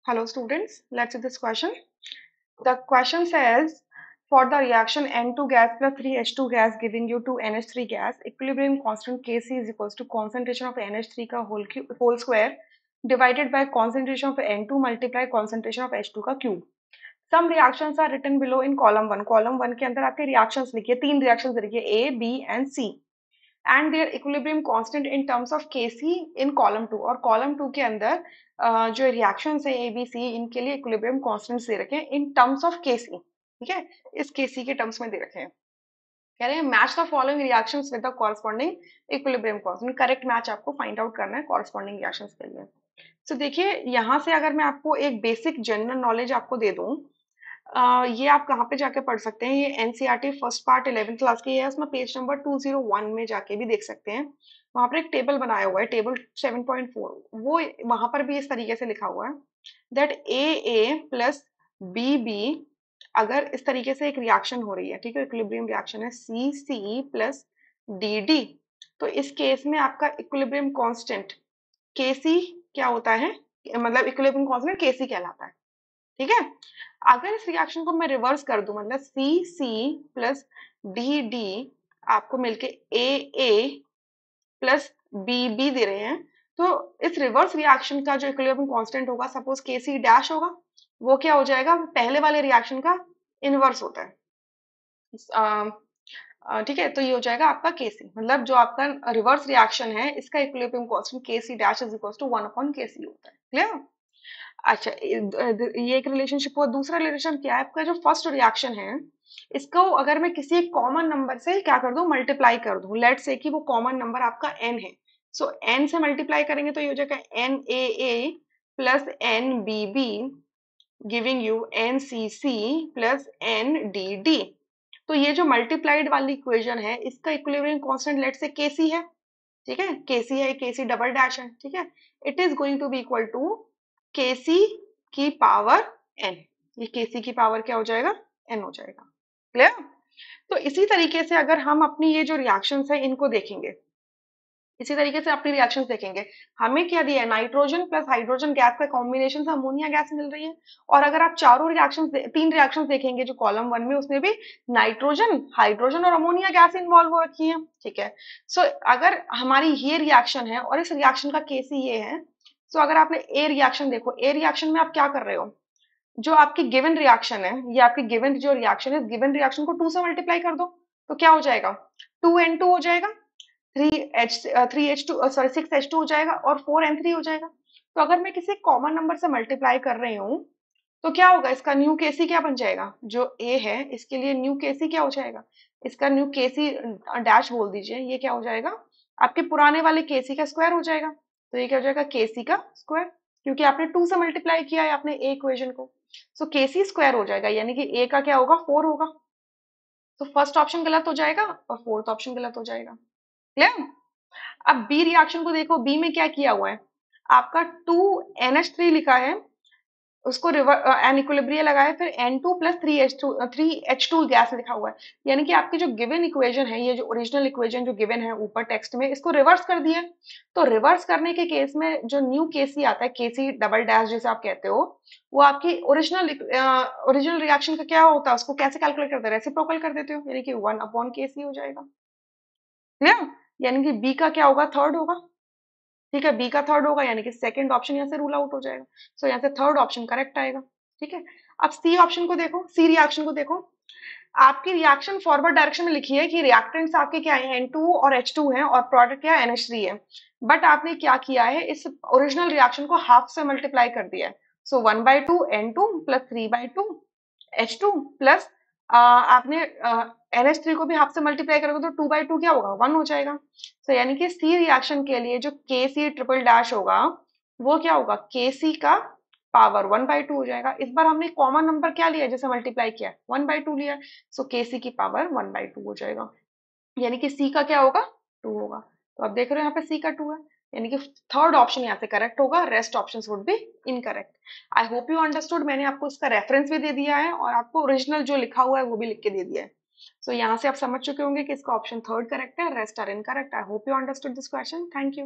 Hello students, let's see this question. The question says, for the reaction N2 gas plus 3H2 gas giving you 2 NH3 gas, equilibrium constant Kc is equals to concentration of NH3 का whole square divided by concentration of N2 multiply concentration of H2 का cube. Some reactions are written below in column 1. Column 1 के अंदर आपके reactions लिखिए, 3 reactions लिखिए A, B and C. And their equilibrium constant in terms of KC in column 2. और column 2 के अंदर जो रिएक्शंस है ए बी सी, इनके लिए इक्विलिब्रियम कांस्टेंट्स दे रखे हैं इन टर्म्स ऑफ केसी. ठीक है, इस केसी के टर्म्स में दे रखे हैं. कह रहे हैं match the following reactions with the corresponding equilibrium constant. Correct match आपको फाइंड आउट करना है कॉरस्पॉन्डिंग रिएक्शंस के लिए. तो देखिए यहाँ से अगर मैं आपको एक बेसिक जनरल नॉलेज आपको दे दूं, ये आप कहाँ पे जाके पढ़ सकते हैं, ये NCERT first part 11th class की है, उसमें पेज नंबर 201 में जाके भी देख सकते हैं. वहां पर एक टेबल बनाया हुआ है, टेबल 7.4. वो वहां पर भी इस तरीके से लिखा हुआ है that A plus B B, अगर इस तरीके से एक रिएक्शन हो रही है, ठीक है, इक्विलिब्रियम रिएक्शन है सी सी प्लस डी डी, तो इस केस में आपका इक्विलिब्रियम कांस्टेंट के सी क्या होता है, मतलब इक्विलिब्रियम कांस्टेंट के सी कहलाता है. ठीक है, अगर इस रिएक्शन को मैं रिवर्स कर दूं, मतलब सी सी प्लस डी डी आपको मिलके ए प्लस बी बी दे रहे हैं, तो इस रिवर्स रिएक्शन का जो इक्विलिब्रियम कांस्टेंट होगा, सपोज के सी डैश होगा, वो क्या हो जाएगा, पहले वाले रिएक्शन का इनवर्स होता है. ठीक है, तो ये हो जाएगा आपका केसी, मतलब जो आपका रिवर्स रिएक्शन है इसका equilibrium constant K C dash is equal to 1/kc होता है. क्लियर? अच्छा, ये एक रिलेशनशिप हुआ. दूसरा रिलेशन क्या है, आपका जो फर्स्ट रिएक्शन है इसको अगर मैं किसी एक कॉमन नंबर से क्या कर दूं, मल्टीप्लाई कर दूं. लेट्स से कि वो कॉमन नंबर आपका n है, सो n से मल्टीप्लाई करेंगे तो ये हो जाएगा n a plus n b b giving you n c c plus n d d. तो ये जो मल्टीप्लाइड वाली इक्वेशन है इसका equilibrium constant let's say kc है. ठीक है, kc है, kc डबल डैश है. ठीक है, it is going to be equal to kc की पावर n. ये kc की पावर क्या हो जाएगा, n हो जाएगा. क्लियर? तो इसी तरीके से अगर हम अपनी ये जो रिएक्शंस है इनको देखेंगे, इसी तरीके से अपनी रिएक्शंस देखेंगे, हमें क्या दिया है, नाइट्रोजन प्लस हाइड्रोजन गैस का कॉम्बिनेशन से अमोनिया गैस मिल रही है. और अगर आप चारों रिएक्शंस, 3 रिएक्शंस देखेंगे जो कॉलम 1 में, उसमें भी नाइट्रोजन, हाइड्रोजन और अमोनिया गैस इन्वॉल्व हो रखी है. ठीक है, सो अगर हमारी ये रिएक्शन है और इस रिएक्शन का केसी ये है, सो अगर आपने ए रिएक्शन देखो, ए रिएक्शन में आप क्या कर रहे हो, जो आपकी गिवन रिएक्शन है, ये आपकी गिवन जो रिएक्शन है, गिवन रिएक्शन को 2 से मल्टीप्लाई कर दो तो क्या हो जाएगा, 2n2 हो जाएगा, 6H2 हो जाएगा और 4n3 हो जाएगा. तो अगर मैं किसी कॉमन नंबर से मल्टीप्लाई कर रही हूँ तो क्या होगा, इसका न्यू केसी क्या बन जाएगा, जो ए है इसके लिए न्यू केसी क्या हो जाएगा, इसका न्यू केसी डैश बोल दीजिए, ये क्या हो जाएगा, आपके पुराने वाले केसी का स्क्वायर हो जाएगा. तो ये क्या हो जाएगा, केसी का स्क्वायर, क्योंकि आपने 2 से मल्टीप्लाई किया है आपने ए इक्वेशन को. सो केसी स्क्वायर हो जाएगा, यानी कि ए का क्या होगा, 4 होगा. तो फर्स्ट ऑप्शन गलत हो जाएगा और फोर्थ ऑप्शन गलत हो जाएगा. क्लियर? अब बी रिएक्शन को देखो, बी में क्या किया हुआ है, आपका 2NH3 लिखा है, उसको एन इक्विलिब्रियम लगाया, फिर N2 प्लस 3H2 गैस लिखा हुआ है. यानी कि आपकी जो गिवन इक्वेशन है, ये जो ओरिजिनल इक्वेशन जो गिवन है ऊपर टेक्स्ट में, इसको रिवर्स कर दिया. तो रिवर्स करने के केस में जो न्यू केसी आता है, केसी डबल डैश जिसे आप कहते हो, वो आपकी ओरिजिनल रिएक्शन का क्या होता है, उसको कैसे कैलकुलेट करते हैं, रेसिप्रोकल कर देते हो, यानी कि 1/kc हो जाएगा. क्लियर? यानी कि बी का क्या होगा, थर्ड होगा. ठीक है, बी का थर्ड होगा, यानी कि सेकंड ऑप्शन यहाँ से रूल आउट हो जाएगा. सो यहाँ से थर्ड ऑप्शन करेक्ट आएगा. ठीक है, अब सी ऑप्शन को देखो, सी रिएक्शन को देखो, आपकी रिएक्शन फॉरवर्ड डायरेक्शन में लिखी है कि रिएक्टेंट्स आपके क्या है, N2 और H2 हैं और प्रोडक्ट क्या है, NH3 है. बट आपने क्या किया है, इस ओरिजिनल रिएक्शन को हाफ से मल्टीप्लाई कर दिया है. सो 1/2 N2 प्लस 3/2 H2 प्लस आपने NH3 को भी हाफ से मल्टीप्लाई करोगे तो 2/2 क्या होगा, 1 हो जाएगा. सो यानी कि सी रिएक्शन के लिए जो KC ट्रिपल डैश होगा वो क्या होगा, KC का पावर 1/2 हो जाएगा. इस बार हमने कॉमन नंबर क्या लिया, जैसे मल्टीप्लाई किया 1/2 लिया, सो KC की पावर 1/2 हो जाएगा. यानी कि C का क्या होगा, 2 होगा. तो आप देख रहे हो यहाँ पे C का 2 है, यानी कि थर्ड ऑप्शन यहाँ से करेक्ट होगा, rest options would be incorrect. I hope you understood. मैंने आपको इसका रेफरेंस भी दे दिया है और आपको ओरिजिनल जो लिखा हुआ है वो भी लिख के दे दिया है. सो यहाँ से आप समझ चुके होंगे कि इसका ऑप्शन थर्ड करेक्ट है, rest are incorrect. I hope you understood this question. Thank you.